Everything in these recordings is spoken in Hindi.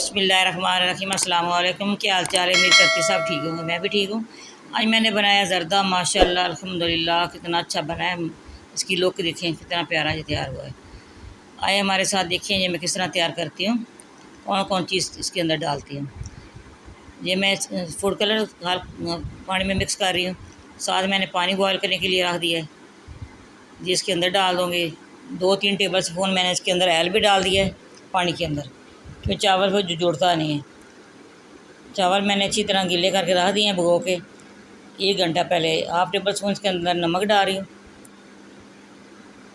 बिस्मिल्लाहिर्रहमानिर्रहीम। अस्सलाम वालेकुम। क्या हाल चाल है? उम्मीद करती सब ठीक होंगे, मैं भी ठीक हूँ। आज मैंने बनाया ज़र्दा, माशाल्लाह अल्हम्दुलिल्लाह कितना अच्छा बना है। इसकी लुक देखें कितना प्यारा ये तैयार हुआ है। आए हमारे साथ देखें ये मैं किस तरह तैयार करती हूँ, कौन कौन चीज़ इसके अंदर डालती हूँ। ये मैं फूड कलर पानी में मिक्स कर रही हूँ। साथ मैंने पानी बॉयल करने के लिए रख दिया है, जी इसके अंदर डाल दूँगी। 2-3 टेबल स्पून मैंने इसके अंदर ऑयल भी डाल दिया है पानी के अंदर, क्योंकि चावल को जुड़ता नहीं है। चावल मैंने अच्छी तरह गीले करके रख दिए हैं भिगो के 1 घंटा पहले। 1/2 टेबल स्पून इसके अंदर नमक डाल रही हूँ,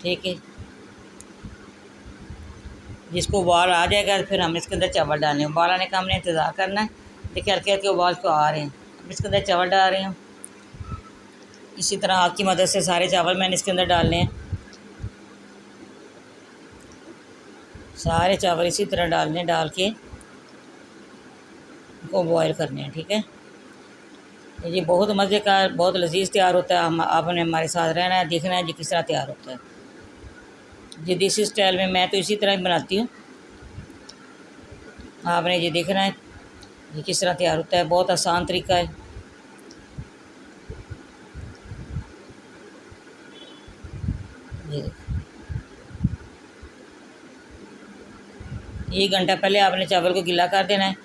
ठीक है। जिसको उबाल आ जाएगा फिर हम इसके अंदर चावल डालें। उबाल आने का हमने इंतज़ार करना है। देखिए हल्के हल्के उबाल को आ रहे हैं, अब इसके अंदर चावल डाल रही हूँ। इसी तरह हाथ की मदद से सारे चावल मैंने इसके अंदर डालने हैं। सारे चावल इसी तरह डालने, डाल के को बॉयल करने हैं, ठीक है। ये बहुत मज़े का, बहुत लजीज तैयार होता है। हम आपने हमारे साथ रहना है, देखना है जी किस तरह तैयार होता है। ये देसी स्टाइल में मैं तो इसी तरह ही बनाती हूँ, आपने ये देखना है ये किस तरह तैयार होता है। बहुत आसान तरीका है। ये 1 घंटा पहले आपने चावल को गीला कर देना है।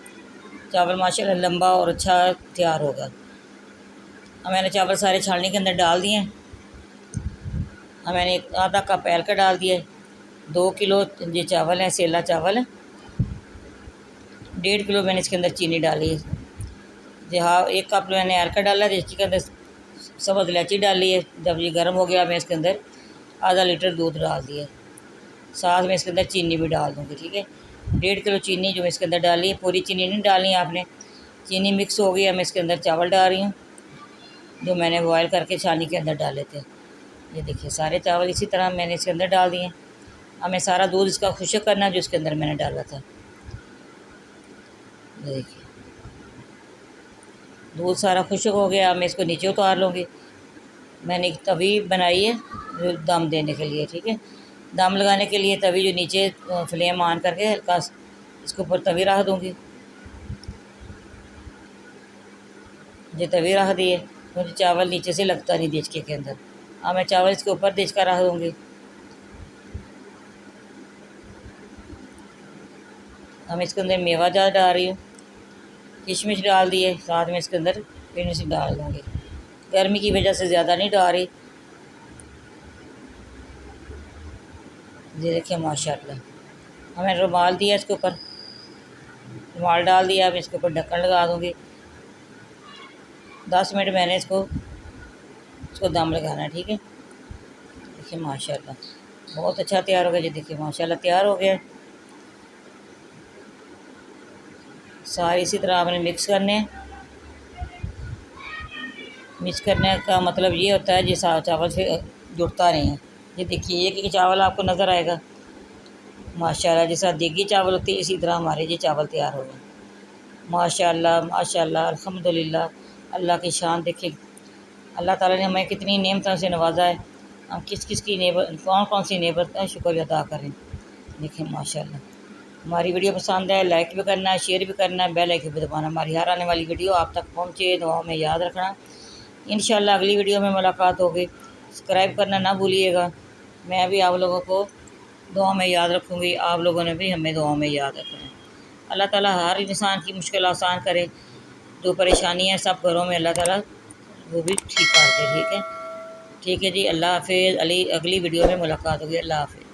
चावल माशाल्लाह लंबा और अच्छा तैयार होगा। अब मैंने चावल सारे छालनी के अंदर डाल दिए हैं। अब मैंने आधा कप ऐल का डाल दिया है। 2 किलो ये चावल है, सेला चावल है। 1.5 किलो मैंने इसके अंदर चीनी डाली है जी। हाँ, 1 कप मैंने ऐल का डाला है। इसके अंदर सब्ज़ इलायची डाली है। जब ये गर्म हो गया मैं इसके अंदर आधा लीटर दूध डाल दिया। साथ में इसके अंदर चीनी भी डाल दूँगी, ठीक है। 1.5 किलो चीनी जो मैं इसके अंदर डाली है, पूरी चीनी नहीं डालनी है आपने। चीनी मिक्स हो गई है, मैं इसके अंदर चावल डाल रही हूँ जो मैंने बॉयल करके छानी के अंदर डाले थे। ये देखिए सारे चावल इसी तरह मैंने इसके अंदर डाल दिए। हमें सारा दूध इसका खुश्क करना है जो इसके अंदर मैंने डाला था। ये देखिए दूध सारा खुश्क हो गया। मैं इसको नीचे उतार लूँगी। मैंने एक तवी बनाई है जो दम देने के लिए, ठीक है। दम लगाने के लिए तवी जो नीचे फ्लेम ऑन करके हल्का इसके ऊपर तवी रख दूँगी। ये तवी रख दी है, मुझे चावल नीचे से लगता नहीं देचके के अंदर। अब मैं चावल इसके ऊपर देच कर रख दूँगी। हम इसके अंदर मेवा जार डाल रही हूँ, किशमिश डाल दिए, साथ में इसके अंदर फिर डाल दूँगी। गर्मी की वजह से ज़्यादा नहीं डाल रही। ये देखिए माशाल्लाह हमें रुमाल दिया इसके ऊपर, रुमाल डाल दिया। अब इसके ऊपर ढक्कन लगा दूँगी। 10 मिनट मैंने इसको दम लगाना है, ठीक है। देखिए माशाल्लाह बहुत अच्छा तैयार हो गया। जी देखिए माशाल्लाह तैयार हो गया। सारे इसी तरह आपने मिक्स करने हैं। मिक्स करने का मतलब ये होता है जी चावल से जुड़ता नहीं है। ये देखिए एक एक चावल आपको नज़र आएगा माशाल्लाह। जैसा देगी चावल होती है इसी तरह हमारे ये चावल तैयार हो गए। माशाल्लाह माशाल्लाह अल्हम्दुलिल्लाह। अल्लाह की शान देखिए, अल्लाह ताला ने हमें कितनी नेमतों से नवाजा है। हम किस किस की कौन कौन सी नेमत का शुक्र अदा करें। देखिए माशाल्लाह हमारी वीडियो पसंद है, लाइक भी करना है, शेयर भी करना है, बेल आइकन भी दबाना। हमारी हर आने वाली वीडियो आप तक पहुँचे, दुआओं में याद रखना। इंशाल्लाह अगली वीडियो में मुलाकात होगी। सब्सक्राइब करना ना भूलिएगा। मैं भी आप लोगों को दुआ में याद रखूँगी, आप लोगों ने भी हमें दुआ में याद रखना है। अल्लाह ताला हर इंसान की मुश्किल आसान करे। जो परेशानियाँ सब घरों में अल्लाह ताला वो भी ठीक कर दे, ठीक है। ठीक है जी, अल्लाह हाफ़िज़। अगली वीडियो में मुलाकात होगी। अल्लाह हाफ़िज़।